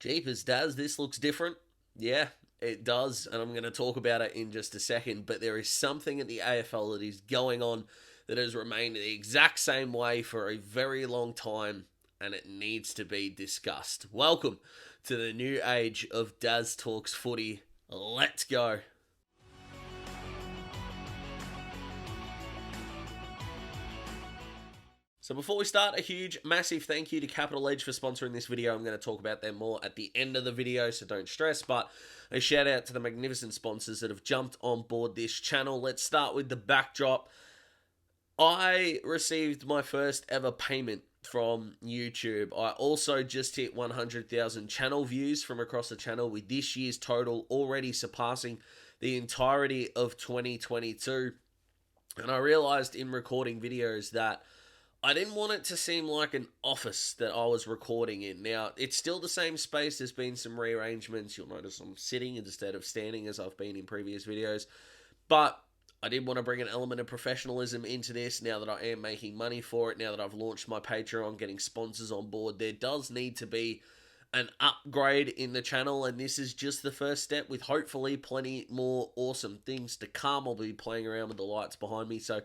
Jeepers, Daz, this looks different. Yeah, it does, and I'm going to talk about it in just a second. But there is something at the AFL that is going on that has remained the exact same way for a very long time, and it needs to be discussed. Welcome to the new age of Daz Talks Footy. Let's go. So before we start, a huge, massive thank you to Capital Edge for sponsoring this video. I'm going to talk about them more at the end of the video, so don't stress. But a shout out to the magnificent sponsors that have jumped on board this channel. Let's start with the backdrop. I received my first ever payment from YouTube. I also just hit 100,000 channel views from across the channel, with this year's total already surpassing the entirety of 2022. And I realized in recording videos that I didn't want it to seem like an office that I was recording in. Now, it's still the same space. There's been some rearrangements. You'll notice I'm sitting instead of standing as I've been in previous videos. But I did want to bring an element of professionalism into this now that I am making money for it. Now that I've launched my Patreon, getting sponsors on board, there does need to be an upgrade in the channel. And this is just the first step, with hopefully plenty more awesome things to come. I'll be playing around with the lights behind me. So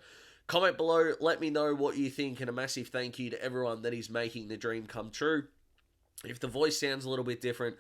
comment below, let me know what you think, and a massive thank you to everyone that is making the dream come true. If the voice sounds a little bit different,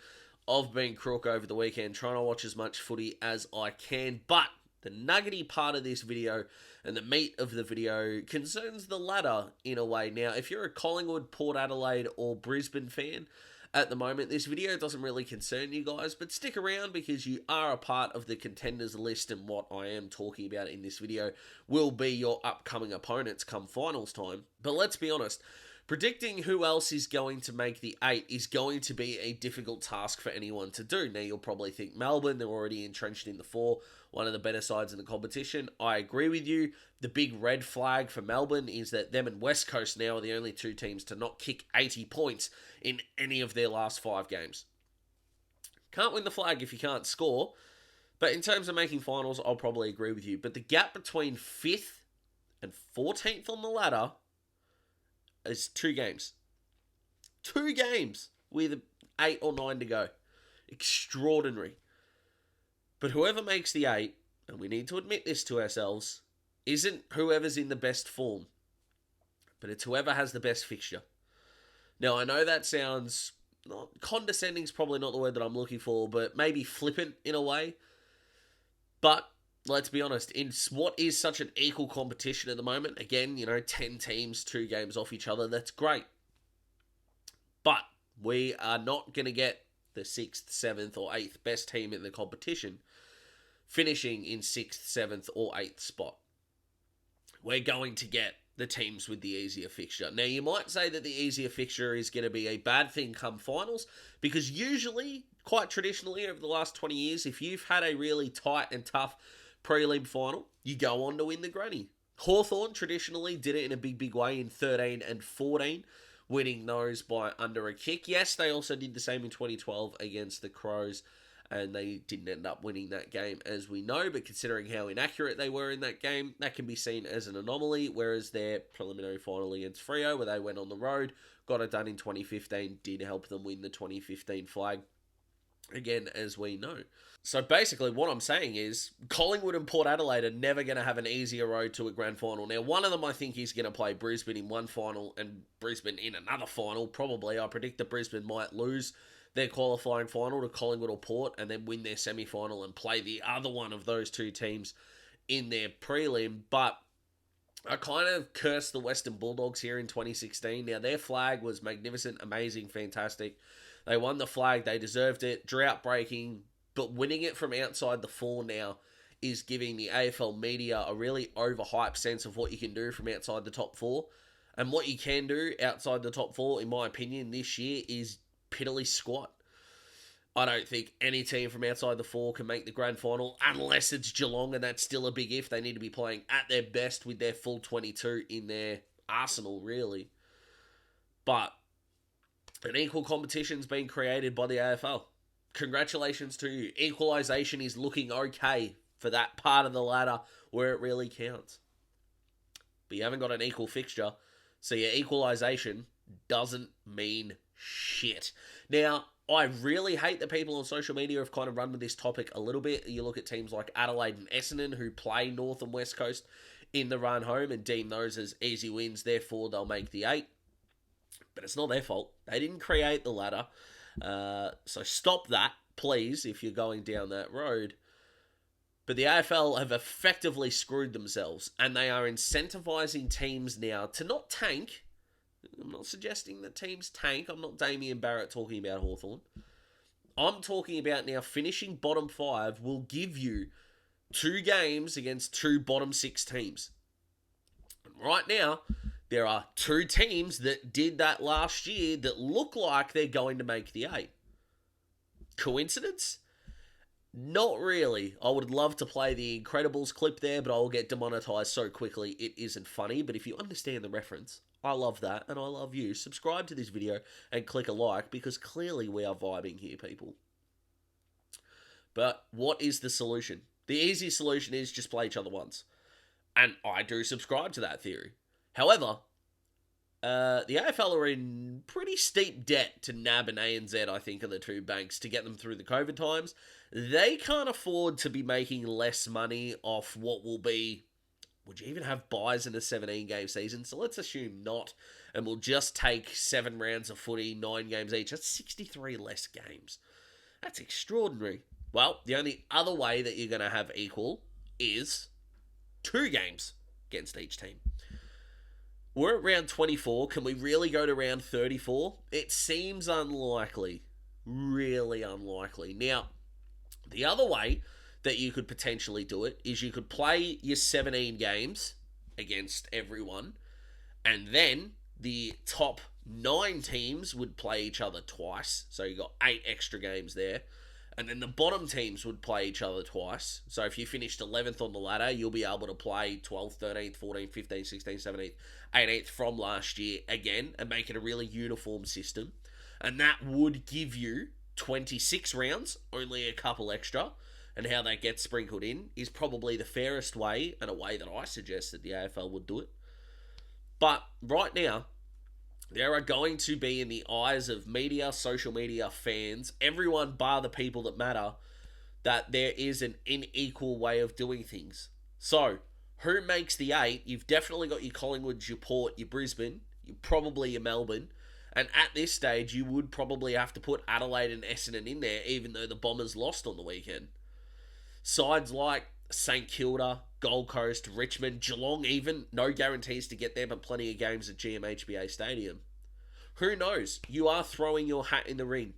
I've been crook over the weekend trying to watch as much footy as I can, but the nuggety part of this video and the meat of the video concerns the ladder in a way. Now, if you're a Collingwood, Port Adelaide or Brisbane fan, at the moment, this video doesn't really concern you guys, but stick around because you are a part of the contenders list, and what I am talking about in this video will be your upcoming opponents come finals time. But let's be honest, predicting who else is going to make the 8 is going to be a difficult task for anyone to do. Now, you'll probably think Melbourne, they're already entrenched in the 4, one of the better sides in the competition. I agree with you. The big red flag for Melbourne is that them and West Coast now are the only two teams to not kick 80 points in any of their last 5 games. Can't win the flag if you can't score. But in terms of making finals, I'll probably agree with you. But the gap between 5th and 14th on the ladder is 2 games. 2 games with 8 or 9 to go. Extraordinary. But whoever makes the 8, and we need to admit this to ourselves, isn't whoever's in the best form, but it's whoever has the best fixture. Now, I know that sounds condescending is probably not the word that I'm looking for, but maybe flippant in a way. But let's be honest, in what is such an equal competition at the moment, again, 10 teams, 2 games off each other, that's great. But we are not going to get the 6th, 7th, or 8th best team in the competition finishing in 6th, 7th, or 8th spot. We're going to get the teams with the easier fixture. Now, you might say that the easier fixture is going to be a bad thing come finals, because usually, quite traditionally, over the last 20 years, if you've had a really tight and tough prelim final, you go on to win the granny. Hawthorn traditionally did it in a big way in 13 and 14, winning those by under a kick. Yes, they also did the same in 2012 against the Crows, and they didn't end up winning that game, as we know, but considering how inaccurate they were in that game, that can be seen as an anomaly, whereas their preliminary final against Freo, where they went on the road, got it done in 2015, did help them win the 2015 flag, again, as we know. So basically, what I'm saying is, Collingwood and Port Adelaide are never going to have an easier road to a grand final. Now, one of them, I think, is going to play Brisbane in one final and Brisbane in another final, probably. I predict that Brisbane might lose their qualifying final to Collingwood or Port, and then win their semi-final and play the other one of those 2 teams in their prelim. But I kind of cursed the Western Bulldogs here in 2016. Now, their flag was magnificent, amazing, fantastic. They won the flag, they deserved it, drought-breaking, but winning it from outside the 4 now is giving the AFL media a really overhyped sense of what you can do from outside the top 4. And what you can do outside the top 4, in my opinion, this year is piddly squat. I don't think any team from outside the 4 can make the grand final, unless it's Geelong, and that's still a big if. They need to be playing at their best with their full 22 in their arsenal, really. But an equal competition's been created by the AFL. Congratulations to you. Equalisation is looking okay for that part of the ladder where it really counts. But you haven't got an equal fixture, so your equalisation doesn't mean shit. Now, I really hate that people on social media have kind of run with this topic a little bit. You look at teams like Adelaide and Essendon who play North and West Coast in the run home and deem those as easy wins, therefore they'll make the 8. But it's not their fault. They didn't create the ladder. So stop that, please, if you're going down that road. But the AFL have effectively screwed themselves, and they are incentivising teams now to not tank. I'm not suggesting that teams tank. I'm not Damien Barrett talking about Hawthorn. I'm talking about now finishing bottom 5 will give you 2 games against 2 bottom 6 teams. And right now, there are 2 teams that did that last year that look like they're going to make the 8. Coincidence? Not really. I would love to play the Incredibles clip there, but I will get demonetized so quickly it isn't funny. But if you understand the reference, I love that, and I love you. Subscribe to this video and click a like, because clearly we are vibing here, people. But what is the solution? The easy solution is just play each other once. And I do subscribe to that theory. However, the AFL are in pretty steep debt to NAB and ANZ, I think, are the 2 banks to get them through the COVID times. They can't afford to be making less money off what will be... Would you even have buys in a 17-game season? So let's assume not, and we'll just take 7 rounds of footy, 9 games each. That's 63 less games. That's extraordinary. Well, the only other way that you're going to have equal is 2 games against each team. We're at round 24. Can we really go to round 34? It seems unlikely. Really unlikely. Now, the other way that you could potentially do it is you could play your 17 games against everyone, and then the top 9 teams would play each other twice. So you got 8 extra games there. And then the bottom teams would play each other twice. So if you finished 11th on the ladder, you'll be able to play 12th, 13th, 14th, 15th, 16th, 17th, 18th from last year again and make it a really uniform system. And that would give you 26 rounds, only a couple extra. And how that gets sprinkled in is probably the fairest way, and a way that I suggest that the AFL would do it. But right now, there are going to be, in the eyes of media, social media, fans, everyone bar the people that matter, that there is an unequal way of doing things. So, who makes the 8? You've definitely got your Collingwood, your Port, your Brisbane, probably your Melbourne. And at this stage, you would probably have to put Adelaide and Essendon in there, even though the Bombers lost on the weekend. Sides like St Kilda, Gold Coast, Richmond, Geelong even, no guarantees to get there, but plenty of games at GMHBA Stadium. Who knows? You are throwing your hat in the ring.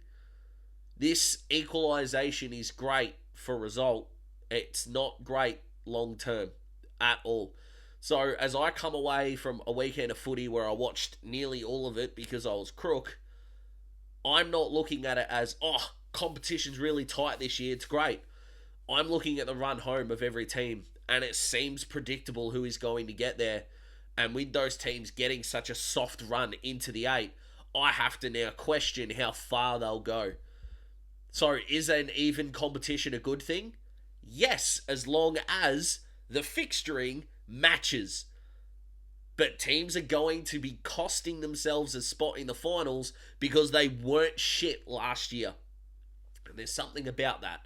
This equalisation is great for result. It's not great long term at all. So as I come away from a weekend of footy where I watched nearly all of it because I was crook, I'm not looking at it as, oh, competition's really tight this year, it's great. I'm looking at the run home of every team, and it seems predictable who is going to get there. And with those teams getting such a soft run into the 8, I have to now question how far they'll go. So is an even competition a good thing? Yes, as long as the fixturing matches. But teams are going to be costing themselves a spot in the finals because they weren't shit last year. And there's something about that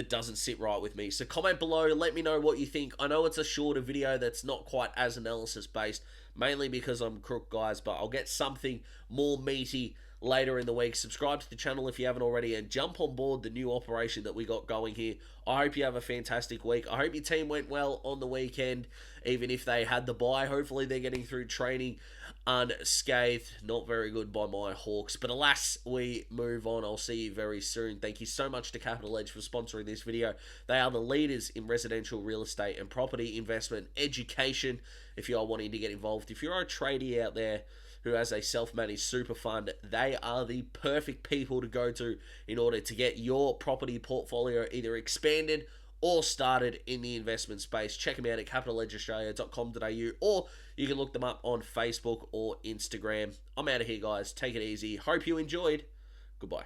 doesn't sit right with me. So comment below, let me know what you think. I know it's a shorter video that's not quite as analysis based, mainly because I'm crook, guys, but I'll get something more meaty later in the week. Subscribe to the channel if you haven't already, and jump on board the new operation that we got going here. I hope you have a fantastic week. I hope your team went well on the weekend, even if they had the bye. Hopefully they're getting through training unscathed. Not very good by my Hawks, but alas, we move on. I'll see you very soon. Thank you so much to Capital Edge for sponsoring this video. They are the leaders in residential real estate and property investment education. If you are wanting to get involved, if you're a tradie out there who has a self-managed super fund, they are the perfect people to go to in order to get your property portfolio either expanded or started in the investment space. Check them out at capitaledgeaustralia.com.au, or you can look them up on Facebook or Instagram. I'm out of here, guys. Take it easy. Hope you enjoyed. Goodbye.